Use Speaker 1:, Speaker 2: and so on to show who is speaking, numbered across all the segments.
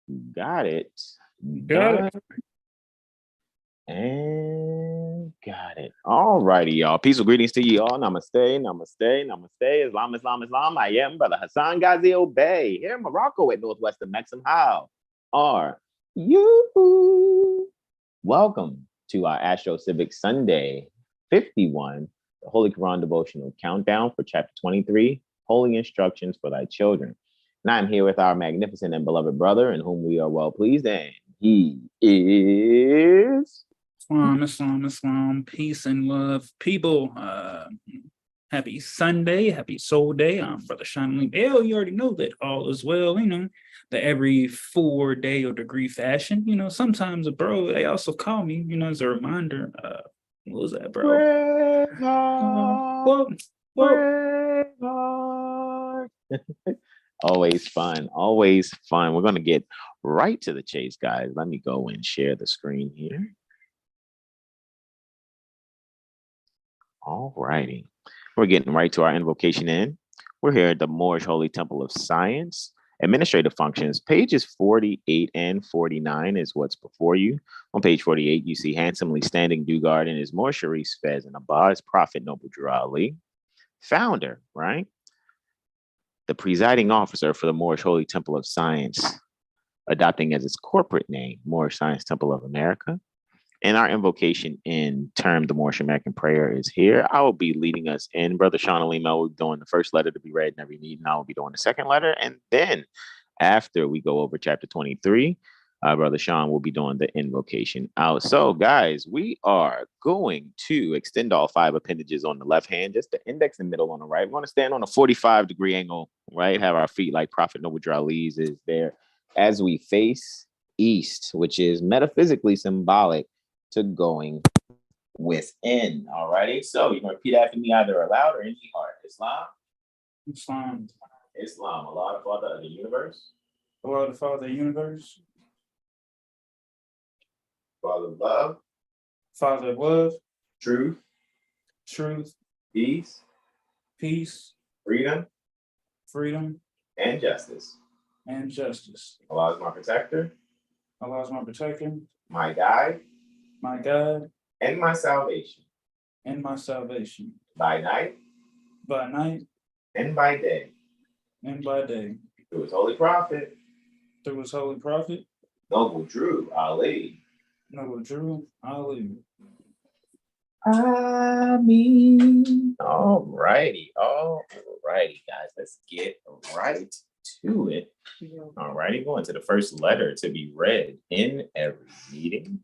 Speaker 1: Got it.
Speaker 2: Got it.
Speaker 1: And got it. All righty, y'all. Peaceful greetings to you all. Namaste, namaste, namaste. Islam, Islam, Islam. I am Brother Hasan Ghaziel Bey here in Morocco at Northwestern Mexham. How are you? Welcome to our AstroCivics Sunday 51, the Holy Koran Devotional Countdown for Chapter 23, Holy Instructions for Thy Children. And I'm here with our magnificent and beloved brother, in whom we are well pleased, and he is...
Speaker 2: Islam, peace and love, people. Happy Sunday, happy Soul Day. I'm Brother Hasan Ghaziel Bey. You already know that all is well, that every 4-day or degree fashion, sometimes, bro, they also call me, as a reminder. What was that, bro?
Speaker 1: Always fun, always fun. We're going to get right to the chase, guys. Let me go and share the screen here. All righty. We're getting right to our invocation in. We're here at the Moorish Holy Temple of Science. Administrative functions, pages 48 and 49 is what's before you. On page 48, you see handsomely standing Dugard in his Moor Sharif Fez and Abbas, Prophet Noble Ali, founder, right? The presiding officer for the Moorish Holy Temple of Science, adopting as its corporate name, Moorish Science Temple of America. And our invocation in term, the Moorish American prayer is here. I will be leading us in. Brother Sean Alima will be doing the first letter to be read in every meeting. I will be doing the second letter. And then after we go over chapter 23, Brother Sean will be doing the invocation out. So guys, we are going to extend all 5 appendages on the left hand, just the index and middle on the right. We want to stand on a 45-degree angle, right? Have our feet like Prophet Noble Ali's is there as we face east, which is metaphysically symbolic to going within. All righty. So you can repeat after me either aloud or in your heart. Islam. Allah, the Father of the universe.
Speaker 2: Allah, the Father of the universe.
Speaker 1: Father of love.
Speaker 2: Father of love.
Speaker 1: Truth.
Speaker 2: Peace.
Speaker 1: Freedom.
Speaker 2: And justice.
Speaker 1: Allah is my protector. My guide. And my salvation. By night. And by day. Through his holy prophet. Noble Drew Ali. Ameen. All righty, guys. Let's get right to it. All righty, going to the first letter to be read in every meeting.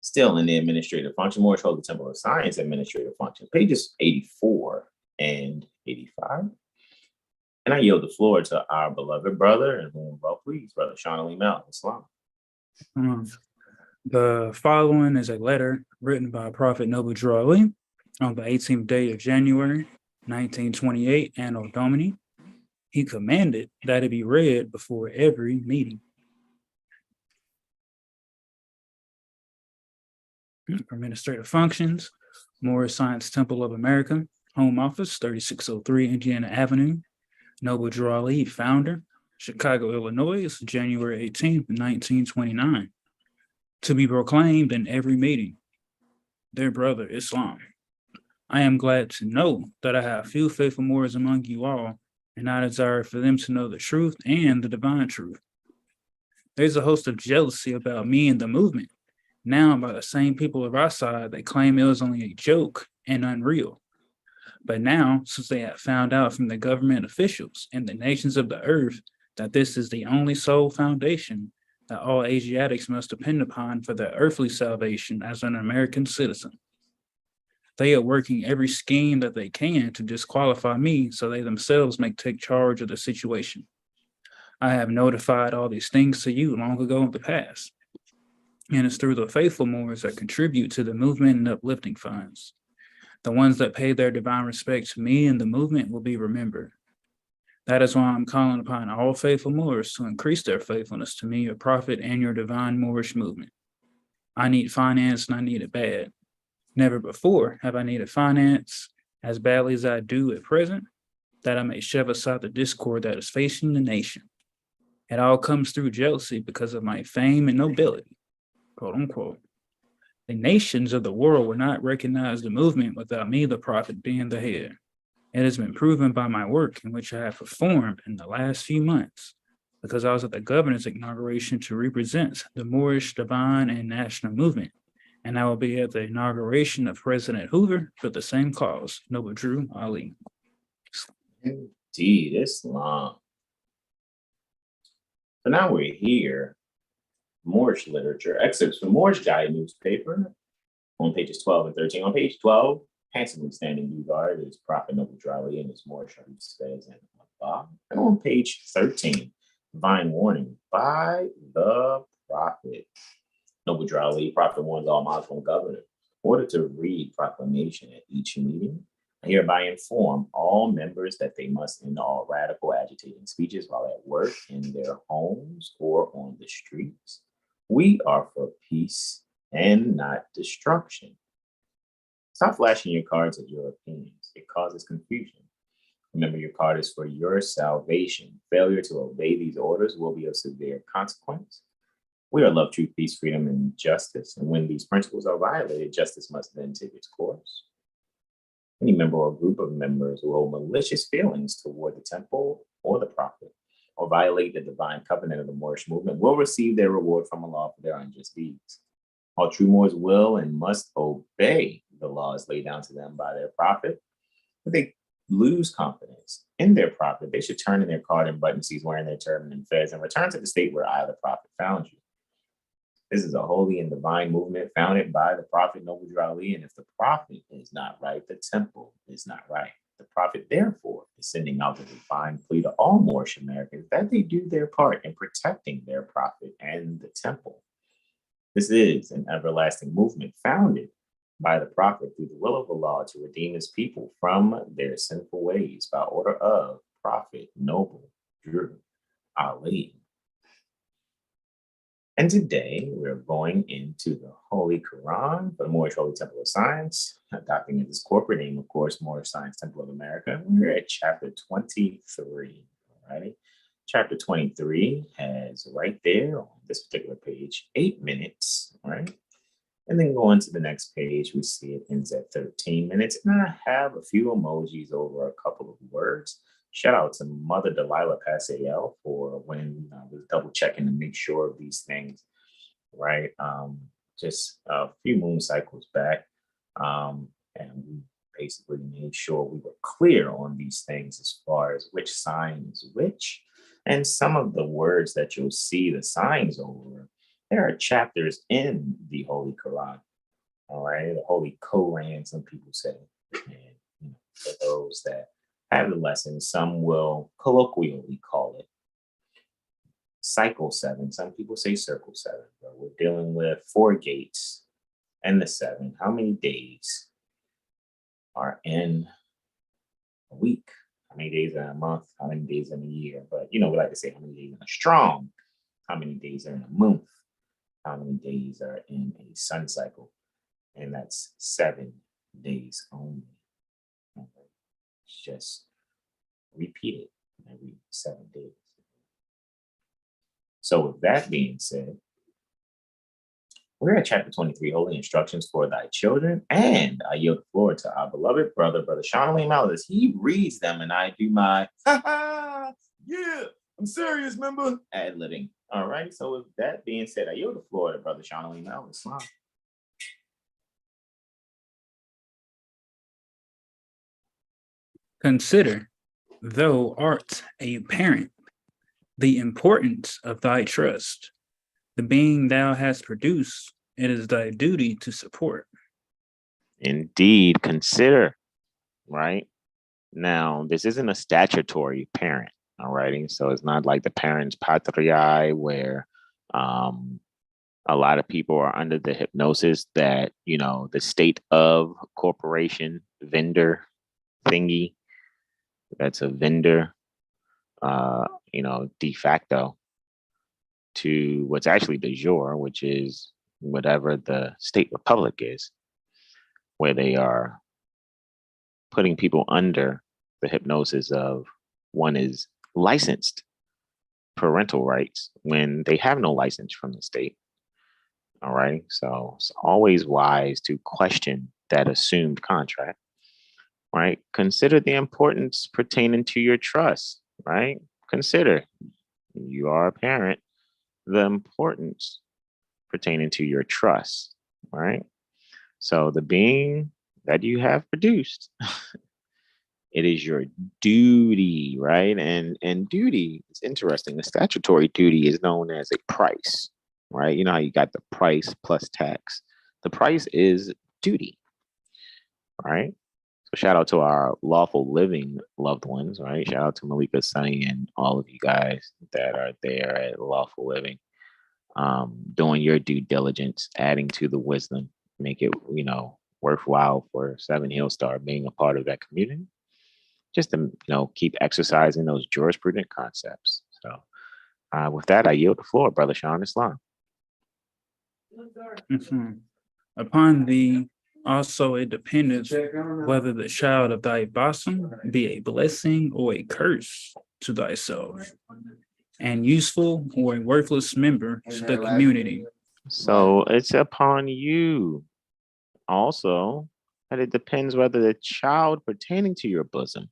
Speaker 1: Still in the administrative function, Moorish Holy Temple of Science administrative function, pages 84 and 85. And I yield the floor to our beloved brother, and whom well pleased, Brother Sean Alima, Islam.
Speaker 2: The following is a letter written by Prophet Noble Ali on the 18th day of January, 1928, Anno Domini. He commanded that it be read before every meeting. Administrative functions, Moorish Science Temple of America, Home Office, 3603 Indiana Avenue. Noble Ali, founder, Chicago, Illinois, January 18th, 1929. To be proclaimed in every meeting. Dear brother, Islam, I am glad to know that I have few faithful Moors among you all, and I desire for them to know the truth and the divine truth. There's a host of jealousy about me and the movement. Now, by the same people of our side, they claim it was only a joke and unreal. But now, since they have found out from the government officials and the nations of the earth that this is the only sole foundation that all Asiatics must depend upon for their earthly salvation as an American citizen, they are working every scheme that they can to disqualify me so they themselves may take charge of the situation. I have notified all these things to you long ago in the past. And it's through the faithful Moors that contribute to the movement and uplifting funds. The ones that pay their divine respect to me and the movement will be remembered. That is why I'm calling upon all faithful Moors to increase their faithfulness to me, your prophet, and your divine Moorish movement. I need finance and I need it bad. Never before have I needed finance as badly as I do at present, that I may shove aside the discord that is facing the nation. It all comes through jealousy because of my fame and nobility, quote unquote. The nations of the world will not recognize the movement without me, the prophet, being the head. It has been proven by my work in which I have performed in the last few months, because I was at the governor's inauguration to represent the Moorish divine and national movement, and I will be at the inauguration of President Hoover for the same cause. Noble Drew Ali.
Speaker 1: Indeed, it's long. So now we're here. Moorish literature, excerpts from Moorish Guide newspaper on pages 12 and 13. On page 12, handsomely standing due guard is Prophet Noble Drali and his Moorish Says and Abba. And on page 13, divine warning by the prophet. Noble Drali, prophet warns all Muslim governors in order to read proclamation at each meeting. I hereby inform all members that they must end all radical agitating speeches while at work, in their homes, or on the streets. We are for peace and not destruction. Stop flashing your cards at your opinions. It causes confusion. Remember, your card is for your salvation. Failure to obey these orders will be of severe consequence. We are love, truth, peace, freedom, and justice. And when these principles are violated, justice must then take its course. Any member or group of members who hold malicious feelings toward the temple or the prophet, or violate the divine covenant of the Moorish movement, will receive their reward from Allah for their unjust deeds. All true Moors will and must obey the laws laid down to them by their prophet. If they lose confidence in their prophet, they should turn in their card and button seats wearing their turban and fez and return to the state where I, the prophet, found you. This is a holy and divine movement founded by the prophet Noble Ali, and if the prophet is not right, the temple is not right. The prophet, therefore, is sending out the divine plea to all Moorish Americans that they do their part in protecting their prophet and the temple. This is an everlasting movement founded by the prophet through the will of Allah to redeem his people from their sinful ways by order of Prophet Noble Drew Ali. And today we're going into the Holy Quran, the Moorish Holy Temple of Science, adopting this corporate name, of course, Moorish Science Temple of America. We're at chapter 23, all right? Chapter 23 has right there on this particular page, 8 minutes, right? And then go into the next page, we see it ends at 13 minutes. And I have a few emojis over a couple of words. Shout out to Mother Delilah Pascal for when I was double checking to make sure of these things, right? Just a few moon cycles back. And we basically made sure we were clear on these things as far as which sign is which. And some of the words that you'll see the signs over, there are chapters in the Holy Quran, all right? The Holy Koran, some people say. And for those that have the lesson, some will colloquially call it cycle 7. Some people say circle 7, but we're dealing with 4 gates and the 7. How many days are in a week? How many days are in a month? How many days in a year? But we like to say how many days in a strong, how many days are in a month, how many days are in a sun cycle, and that's 7 days only. Just repeat it every 7 days. So with that being said, we're at chapter 23, Holy Instructions for Thy Children, and I yield the floor to our beloved Brother Sean Lee Mallis. He reads them and I do my, yeah, I'm serious, member, ad-libbing. All right, so with that being said, I yield the floor to Brother Sean Lee Mallis.
Speaker 2: Consider, thou art a parent, the importance of thy trust. The being thou hast produced, it is thy duty to support.
Speaker 1: Indeed, consider, right? Now, this isn't a statutory parent, all right? So it's not like the parents patriae where a lot of people are under the hypnosis that, the state of corporation, vendor thingy, that's a vendor, de facto to what's actually de jure, which is whatever the state republic is, where they are putting people under the hypnosis of one is licensed parental rights when they have no license from the state. All right. So it's always wise to question that assumed contract, right? Consider the importance pertaining to your trust, right? Consider, you are a parent, the importance pertaining to your trust, right? So the being that you have produced, it is your duty, right? And duty, it's interesting. The statutory duty is known as a price, right? You know how you got the price plus tax. The price is duty, right? So shout out to our lawful living loved ones, right? Shout out to Malika, Sunny, and all of you guys that are there at lawful living, doing your due diligence, adding to the wisdom, make it, worthwhile for Seven Hill Star being a part of that community. Just to, keep exercising those jurisprudent concepts. So with that, I yield the floor, Brother Sean Islam.
Speaker 2: Upon thee also it dependeth whether the child of thy bosom be a blessing or a curse to thyself, and useful or a worthless member to the community.
Speaker 1: So it's upon you also that it depends whether the child pertaining to your bosom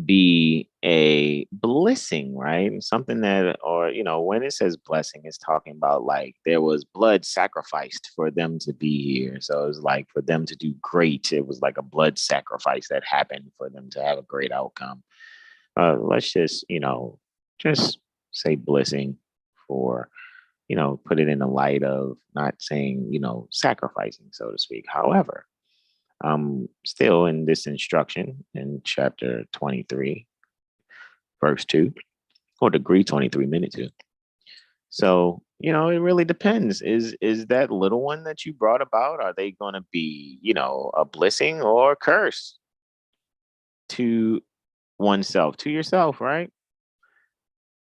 Speaker 1: be a blessing, right? Something that, or, when it says blessing, it's talking about like there was blood sacrificed for them to be here. So it was like for them to do great. It was like a blood sacrifice that happened for them to have a great outcome. Let's just, just say blessing for, put it in the light of not saying, sacrificing, so to speak. However, still in this instruction in chapter 23, verse 2, or degree 23, minute 2. So, it really depends. Is that little one that you brought about, are they going to be, a blessing or a curse to oneself, to yourself, right?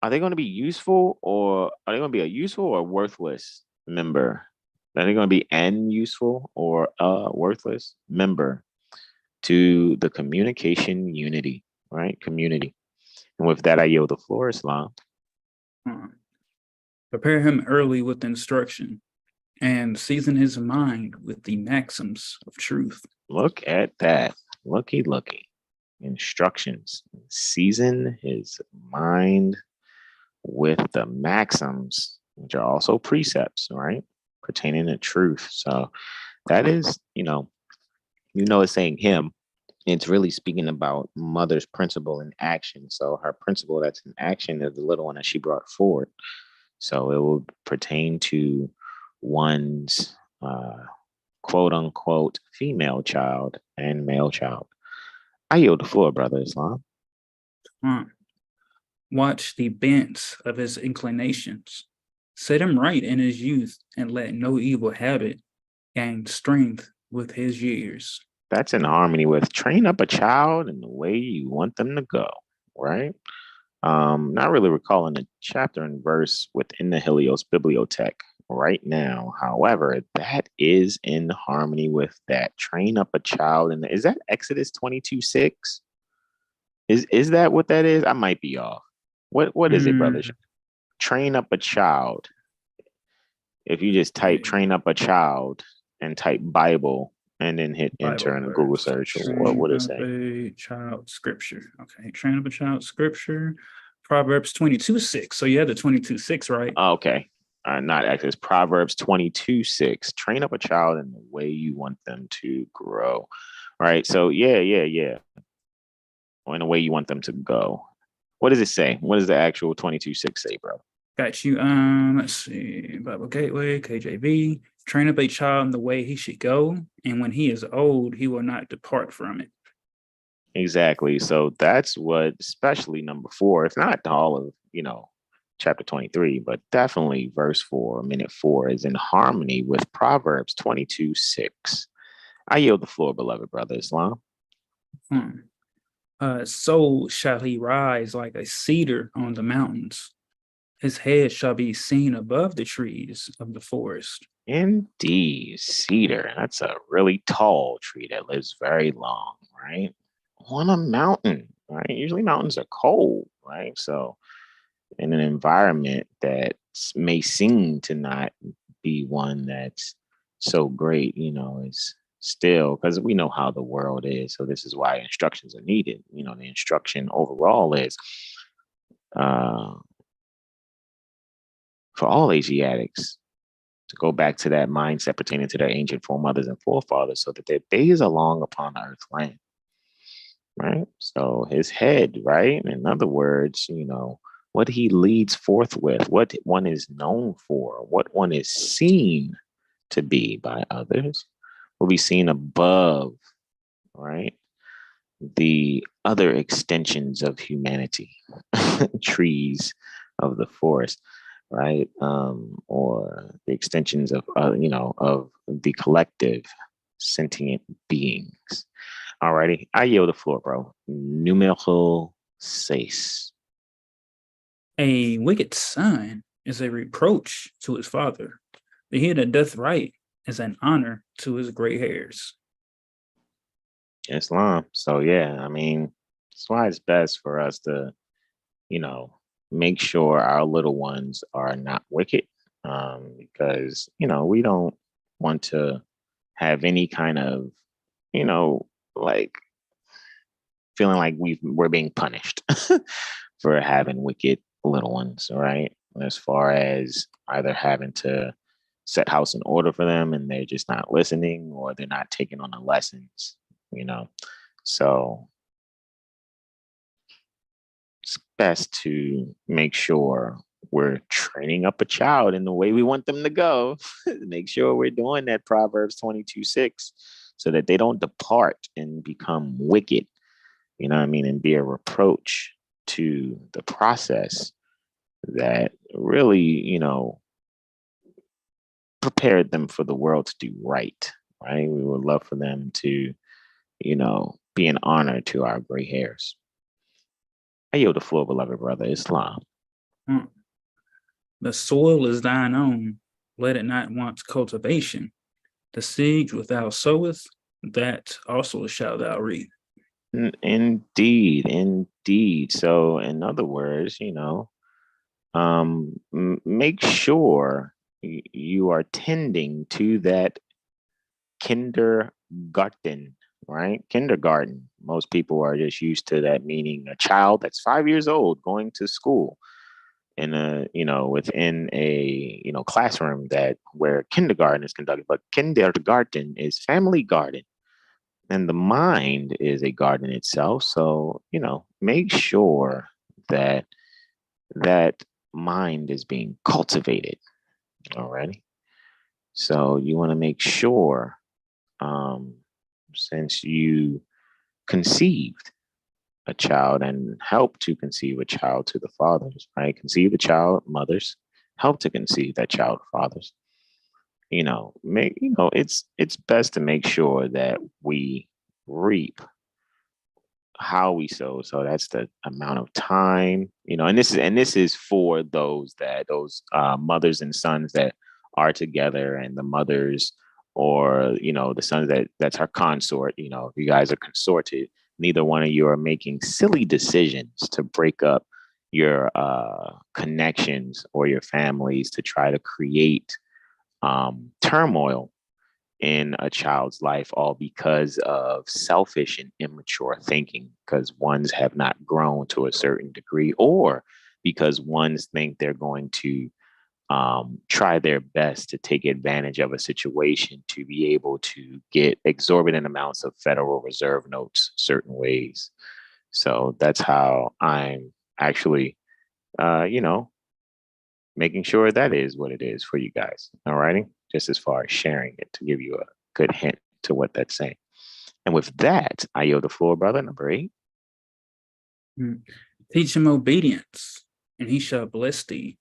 Speaker 1: Are they going to be useful, or are they going to be a useful or worthless member? Are they going to be an useful or a worthless member to the communication unity, right? Community. And with that, I yield the floor, Islam.
Speaker 2: Prepare him early with instruction and season his mind with the maxims of truth.
Speaker 1: Look at that. Looky. Instructions. Season his mind with the maxims, which are also precepts, right? Pertaining to truth. So that is, it's saying him. It's really speaking about mother's principle in action. So her principle that's in action is the little one that she brought forward. So it will pertain to one's quote unquote female child and male child. I yield the floor, Brother Islam.
Speaker 2: Watch the bents of his inclinations. Set him right in his youth, and let no evil habit gain strength with his years.
Speaker 1: That's in harmony with train up a child in the way you want them to go, right? Not really recalling the chapter and verse within the Helios Bibliotech right now. However, that is in harmony with that. Train up a child. And is that Exodus 22:6? Is that what that is? I might be off. What is it, brother? Train up a child. If you just type train up a child and type Bible and then hit enter in a Google search, what would it say?
Speaker 2: A child scripture. Okay. Train up a child scripture. Proverbs 22:6. So you had the 22:6, right?
Speaker 1: Okay. Not Exodus. Proverbs 22:6. Train up a child in the way you want them to grow. Right. So yeah. Or in the way you want them to go. What does it say? What does the actual 22:6 say, bro?
Speaker 2: Got you. Let's see. Bible Gateway, KJV. Train up a child in the way he should go, and when he is old, he will not depart from it.
Speaker 1: Exactly. So that's what, especially number 4, if not all of, chapter 23, but definitely verse 4, minute 4 is in harmony with Proverbs 22:6. I yield the floor, beloved brother Islam.
Speaker 2: So shall he rise like a cedar on the mountains. His head shall be seen above the trees of the forest.
Speaker 1: Indeed, cedar. That's a really tall tree that lives very long, right? On a mountain, right? Usually mountains are cold, right? So in an environment that may seem to not be one that's so great, is still, because we know how the world is. So this is why instructions are needed. The instruction overall is uh, for all Asiatics to go back to that mindset pertaining to their ancient foremothers and forefathers so that their days are long upon the earth land. Right? So his head, right? In other words, what he leads forth with, what one is known for, what one is seen to be by others, will be seen above, right? The other extensions of humanity, trees of the forest, right? Or the extensions of, of the collective sentient beings. Alrighty, I yield the floor, bro. Numero seis.
Speaker 2: A wicked son is a reproach to his father. The he that doth right is an honor to his gray hairs.
Speaker 1: Islam. So yeah, that's why it's best for us to, you know, make sure our little ones are not wicked. Because, we don't want to have any kind of, like feeling like we're being punished for having wicked little ones, right? As far as either having to set house in order for them and they're just not listening or they're not taking on the lessons, you know. So it's best to make sure we're training up a child in the way we want them to go. Make sure we're doing that Proverbs 22:6 so that they don't depart and become wicked, and be a reproach to the process that really, prepared them for the world to do right. Right. We would love for them to, be an honor to our gray hairs. I yield the floor, beloved brother Islam.
Speaker 2: The soil is thine own, let it not want cultivation. The seed which thou sowest, that also shalt thou reap.
Speaker 1: Indeed. So, in other words, make sure you are tending to that kindergarten, right? Kindergarten. Most people are just used to that meaning a child that's 5 years old going to school in a, within a, classroom that where kindergarten is conducted, but kindergarten is family garden. And the mind is a garden itself. So, make sure that that mind is being cultivated already. So you want to make sure, since you conceived a child and help to conceive a child to the fathers, right? Conceive the child, mothers, help to conceive that child, fathers. It's best to make sure that we reap how we sow. So that's the amount of time, and this is for those mothers and sons that are together, and the mothers or the sons that's our consort. If you guys are consorted, neither one of you are making silly decisions to break up your connections or your families to try to create turmoil in a child's life, all because of selfish and immature thinking, because ones have not grown to a certain degree, or because ones think they're going to try their best to take advantage of a situation to be able to get exorbitant amounts of Federal Reserve notes certain ways. So that's how I'm actually, making sure that is what it is for you guys. All righty. Just as far as sharing it to give you a good hint to what that's saying. And with that, I yield the floor, brother, number 8.
Speaker 2: Teach him obedience, and he shall bless thee.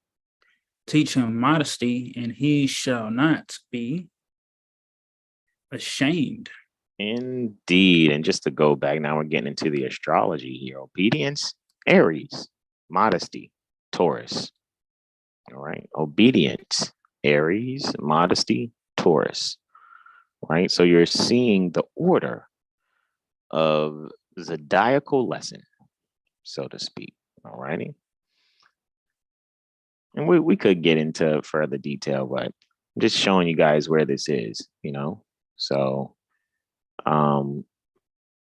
Speaker 2: Teach him modesty, and he shall not be ashamed.
Speaker 1: Indeed. And just to go back, now we're getting into the astrology here. Obedience, Aries. Modesty, Taurus. All right. Obedience, Aries. Modesty, Taurus. Right. So you're seeing the order of zodiacal lesson, so to speak. All righty. And we could get into further detail, but I'm just showing you guys where this is, So um,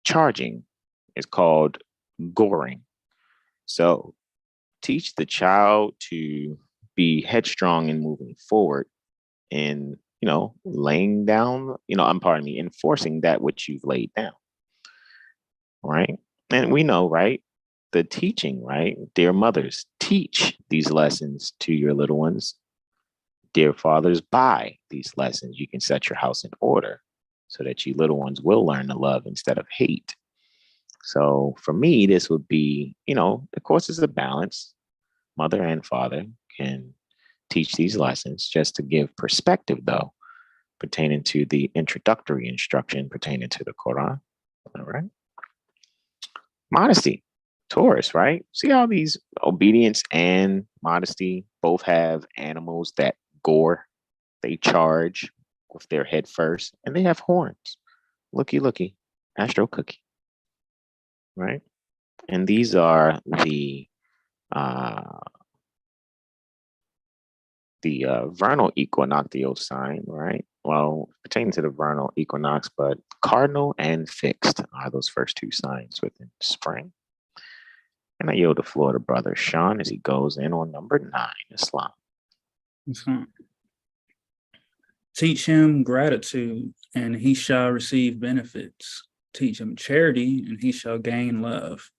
Speaker 1: charging is called goring. So teach the child to be headstrong and moving forward and, laying down, enforcing that which you've laid down. Right. And we know, right? The teaching, right? Dear mothers, teach these lessons to your little ones. Dear fathers, buy these lessons. You can set your house in order so that you little ones will learn to love instead of hate. So for me, this would be, of course, it's a balance. Mother and father can teach these lessons just to give perspective, though, pertaining to the introductory instruction pertaining to the Quran. All right. Modesty, Taurus, right? See how these obedience and modesty both have animals that gore, they charge with their head first, and they have horns. Looky, Astro Cookie, right? And these are uh, the vernal equinoctial sign, right? Well, pertaining to the vernal equinox, but cardinal and fixed are those first two signs within spring. And I yield the floor to Brother Sean as he goes in on number 9, Islam.
Speaker 2: Teach him gratitude, and he shall receive benefits. Teach him charity, and he shall gain love.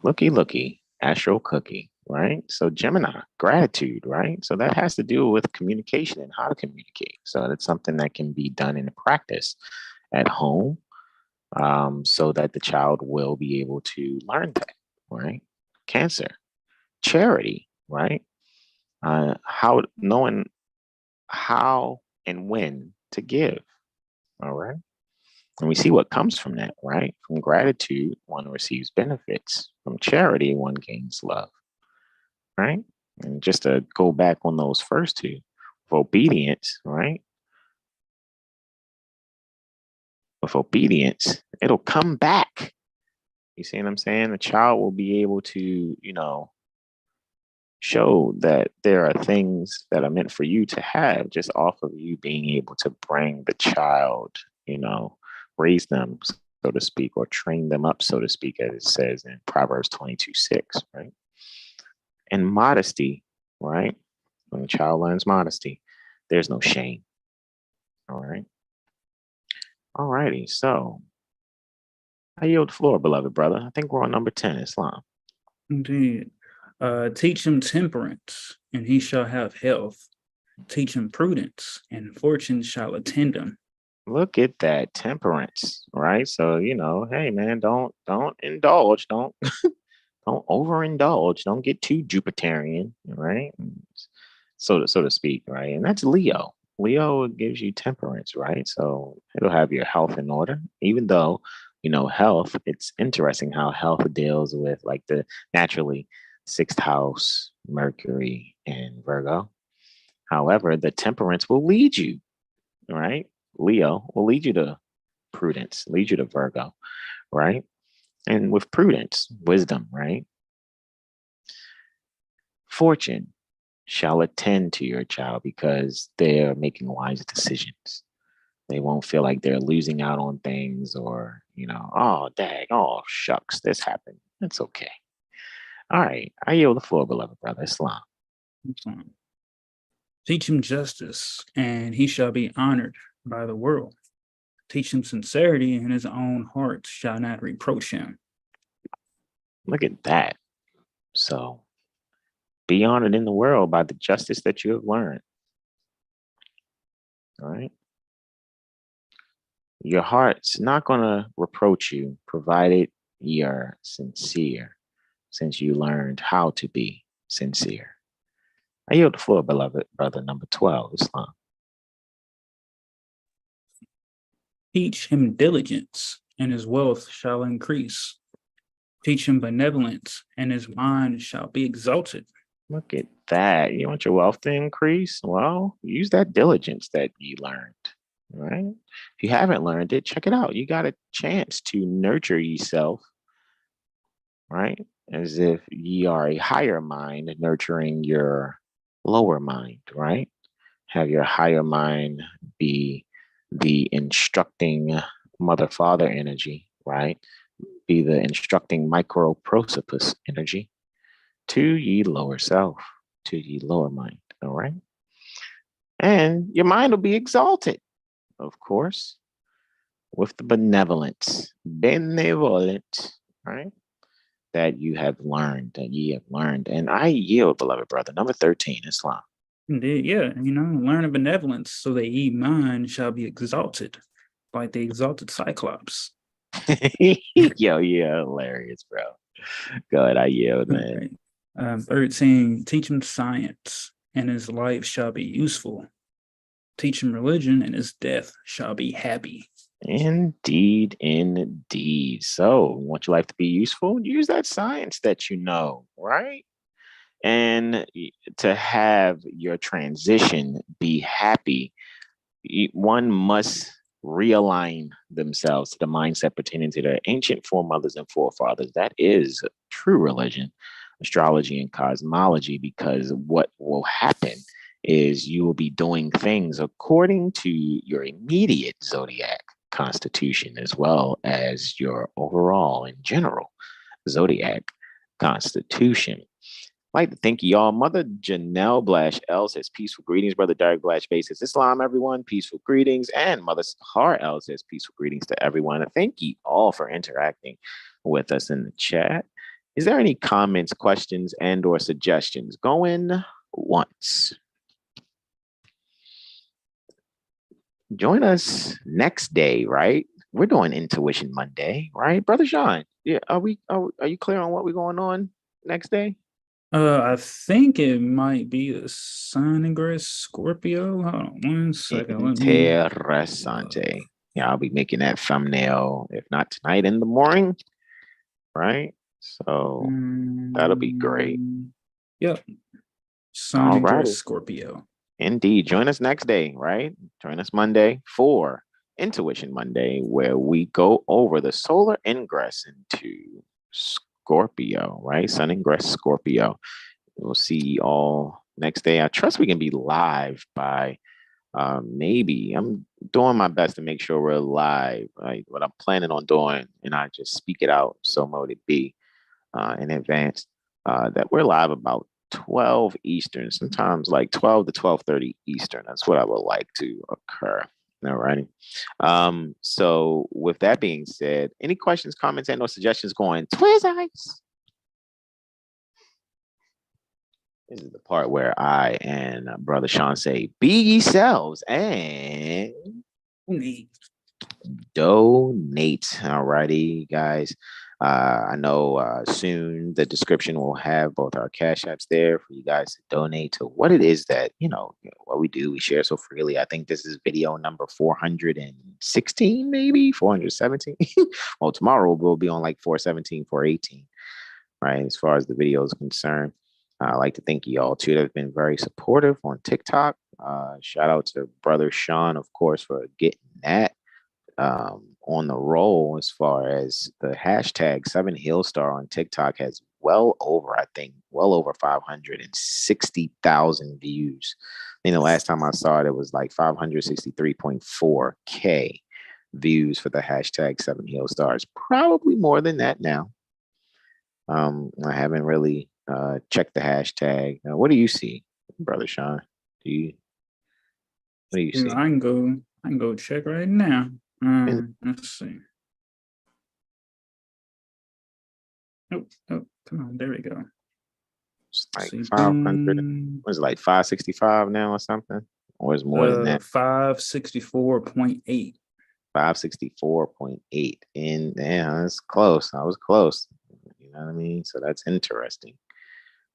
Speaker 1: Looky, Astro Cookie, right? So Gemini, gratitude, right? So that has to do with communication and how to communicate. So that's something that can be done in practice at home, so that the child will be able to learn that, right? Cancer, charity, right? Knowing how and when to give, all right? And we see what comes from that, right? From gratitude, one receives benefits. From charity, one gains love, right? And just to go back on those first two, with obedience, right? With obedience, it'll come back. You see what I'm saying? The child will be able to, show that there are things that are meant for you to have just off of you being able to bring the child, raise them, so to speak, or train them up, so to speak, as it says in Proverbs 22:6, right? And modesty, right? When a child learns modesty, there's no shame. All right. All righty. So I yield the floor, beloved brother. I think we're on number 10, Islam.
Speaker 2: Indeed. Teach him temperance, and he shall have health. Teach him prudence, and fortune shall attend him.
Speaker 1: Look at that, temperance, right? So, hey man, don't indulge, don't don't overindulge, don't get too Jupiterian, right? So to speak, right? And that's Leo. Leo gives you temperance, right? So it'll have your health in order, even though, health, it's interesting how health deals with like the naturally sixth house, Mercury and Virgo. However, the temperance will lead you, right? Leo will lead you to prudence, lead you to Virgo, right? And with prudence, wisdom, right? Fortune shall attend to your child because they're making wise decisions. They won't feel like they're losing out on things or, oh, dang, oh, shucks, this happened. It's okay. All right. I yield the floor, beloved brother Islam.
Speaker 2: Teach him justice, and he shall be honored by the world. Teach him sincerity, and his own heart shall not reproach him.
Speaker 1: Look at that. So be honored in the world by the justice that you have learned. All right. Your heart's not going to reproach you, provided you're sincere, since you learned how to be sincere. I yield the floor, beloved brother, number 12, Islam.
Speaker 2: Teach him diligence, and his wealth shall increase. Teach him benevolence, and his mind shall be exalted.
Speaker 1: Look at that. You want your wealth to increase? Well, use that diligence that you learned, right? If you haven't learned it, check it out. You got a chance to nurture yourself, right? As if ye are a higher mind nurturing your lower mind, right? Have your higher mind be the instructing mother father energy, right? Be the instructing micro prosopis energy to ye lower self, to ye lower mind, all right? And your mind will be exalted, of course, with the benevolence, benevolent, right? That you have learned, that ye have learned. And I yield, beloved brother. Number 13, Islam.
Speaker 2: Indeed, yeah, learn of benevolence, so that ye mind shall be exalted, like the exalted Cyclops.
Speaker 1: Yo, yeah, hilarious, bro. Go ahead, I yield, man.
Speaker 2: Right. 13, teach him science, and his life shall be useful. Teach him religion, and his death shall be happy.
Speaker 1: Indeed, indeed. So, want your life to be useful? Use that science that you know, right? And to have your transition be happy, one must realign themselves to the mindset pertaining to their ancient foremothers and forefathers. That is true religion, astrology, and cosmology, because what will happen is you will be doing things according to your immediate zodiac constitution, as well as your overall and general zodiac constitution. I'd like to thank y'all. Mother Janelle Blash L says, peaceful greetings. Brother Derek Blash Bay says, Islam, everyone. Peaceful greetings. And Mother Har L says, peaceful greetings to everyone. And thank you all for interacting with us in the chat. Is there any comments, questions, and or suggestions? Going once. Join us next day, right? We're doing Intuition Monday, right? Brother Sean, yeah, are you clear on what we're going on next day?
Speaker 2: I think it might be a Sun Ingress Scorpio. Hold on 1 second.
Speaker 1: Interessante. Yeah, I'll be making that thumbnail, if not tonight, in the morning, right? So that'll be great.
Speaker 2: Yep. Sun Ingress Scorpio.
Speaker 1: Indeed. Join us next day, right? Join us Monday for Intuition Monday, where we go over the solar ingress into Scorpio, right? Sun ingress Scorpio. We'll see you all next day. I trust we can be live by maybe. I'm doing my best to make sure we're live. Like what I'm planning on doing, and I just speak it out. So mote it be in advance that we're live about 12 Eastern, sometimes like 12 to 12:30 Eastern. That's what I would like to occur. All righty. So with that being said, any questions, comments, and or suggestions going Twizzlers? This is the part where I and Brother Sean say, be yourselves and donate. All righty, guys. I know soon the description will have both our cash apps there for you guys to donate to what it is that, what we do. We share so freely. I think this is video number 416, maybe 417. Well, tomorrow we'll be on like 417, 418, right? As far as the video is concerned. I'd like to thank you all too that have been very supportive on TikTok. Shout out to Brother Sean, of course, for getting that on the roll as far as the hashtag 7HealStar on TikTok has well over 560,000 views. I think the last time I saw it, it was like 563.4K views for the hashtag 7HealStars. Probably more than that now. I haven't really checked the hashtag. What do you see, Brother Sean? What do you see?
Speaker 2: I can go check right now. Let's see. Oh, come on, there we go.
Speaker 1: It's like 500. Was it like 565 now or something? Or is more than that?
Speaker 2: 564.8.
Speaker 1: 564.8. And yeah, that's close. I was close. You know what I mean? So that's interesting.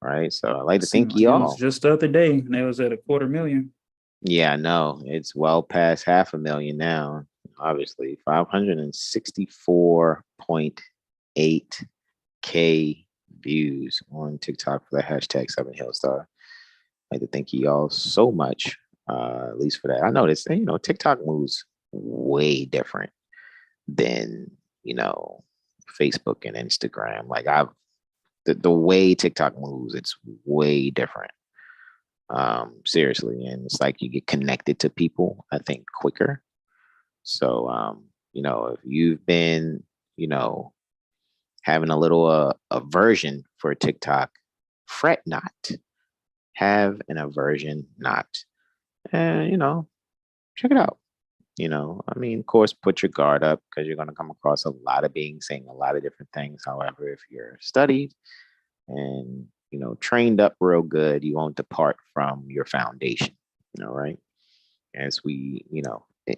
Speaker 1: Right. So I'd like to thank you all.
Speaker 2: It was just the other day, and it was at 250,000.
Speaker 1: Yeah, I know. It's well past 500,000 now. Obviously, 564.8K views on TikTok for the hashtag 7HealStar. I'd like to thank you all so much, at least for that. I noticed, TikTok moves way different than, Facebook and Instagram. Like the way TikTok moves, it's way different. seriously. And it's like you get connected to people, I think, quicker. So, if you've been, having a little aversion for TikTok, fret not. Have an aversion not. And, check it out. Of course, put your guard up because you're going to come across a lot of beings saying a lot of different things. However, if you're studied and, trained up real good, you won't depart from your foundation, right? As we,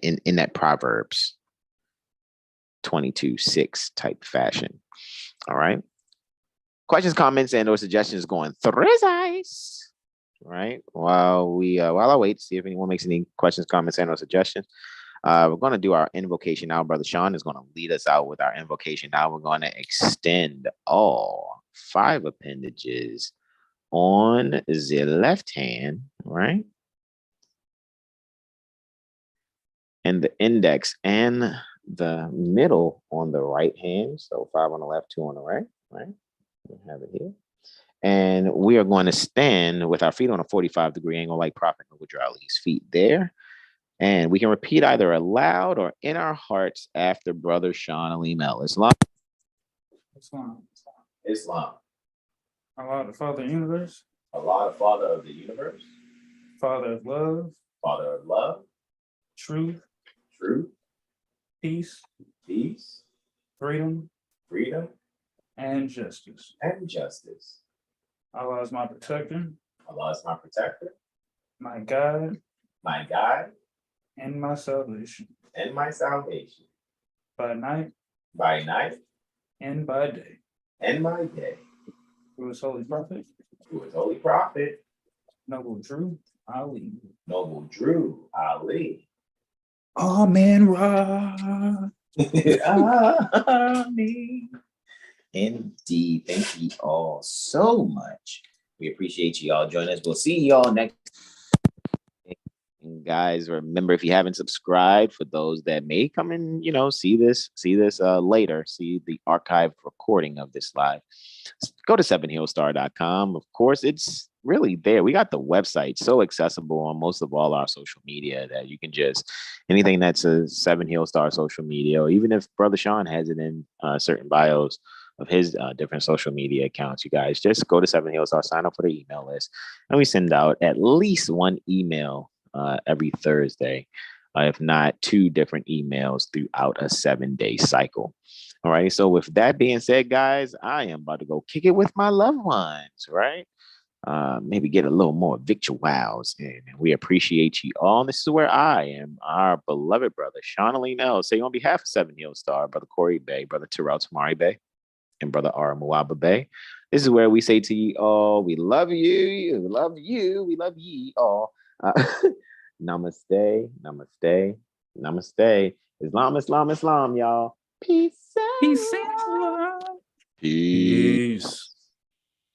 Speaker 1: in that Proverbs 22:6 type fashion. All right. Questions, comments, and or suggestions going through his eyes. Right. While I wait to see if anyone makes any questions, comments, and or suggestions. We're going to do our invocation now. Brother Sean is going to lead us out with our invocation. Now we're going to extend all 5 appendages on the left hand, right? And the index and the middle on the right hand. So 5 on the left, 2 on the right, right? We have it here. And we are going to stand with our feet on a 45-degree angle like Prophet Noble-Drali's feet there. And we can repeat either aloud or in our hearts after Brother Sean Aleem El. Islam.
Speaker 2: Islam.
Speaker 1: Islam.
Speaker 2: Allah, the Father of the universe.
Speaker 1: Allah, the Father of the universe.
Speaker 2: Father of love.
Speaker 1: Father of love.
Speaker 2: Truth.
Speaker 1: Truth.
Speaker 2: Peace.
Speaker 1: Peace.
Speaker 2: Freedom.
Speaker 1: Freedom.
Speaker 2: And justice.
Speaker 1: And justice.
Speaker 2: Allah is my protector.
Speaker 1: Allah is my protector.
Speaker 2: My guide.
Speaker 1: My guide.
Speaker 2: And my salvation.
Speaker 1: And my salvation.
Speaker 2: By night.
Speaker 1: By night.
Speaker 2: And by day.
Speaker 1: And by day.
Speaker 2: Through his holy prophet.
Speaker 1: Through his holy prophet.
Speaker 2: Noble Drew Ali.
Speaker 1: Noble Drew Ali.
Speaker 2: Amen. Ra.
Speaker 1: Amen. Indeed. Thank you all so much. We appreciate you all joining us. We'll see y'all next. And guys, remember, if you haven't subscribed, for those that may come and see this later, see the archived recording of this live, go to 7hillstar.com. Of course, it's really there. We got the website so accessible on most of all our social media that you can just anything that's a 7 Hill Star social media, or even if Brother Sean has it in certain bios of his different social media accounts, you guys just go to 7 Hill Star, sign up for the email list, and we send out at least one email every Thursday, if not 2 different emails throughout a 7-day cycle. All right. So with that being said, guys, I am about to go kick it with my loved ones, right? Maybe get a little more victuals, and we appreciate you all. And this is where I am, our beloved brother, Sean Aleem El, say on behalf of 7 Hill Star, Brother Corey Bey, Brother Terrell Tamari Bey, and Brother R. Muaba Bey. This is where we say to you all, we love you, we love you, we love ye all. Namaste, namaste, namaste. Islam, Islam, Islam, y'all. Peace.
Speaker 2: Peace.
Speaker 1: Peace.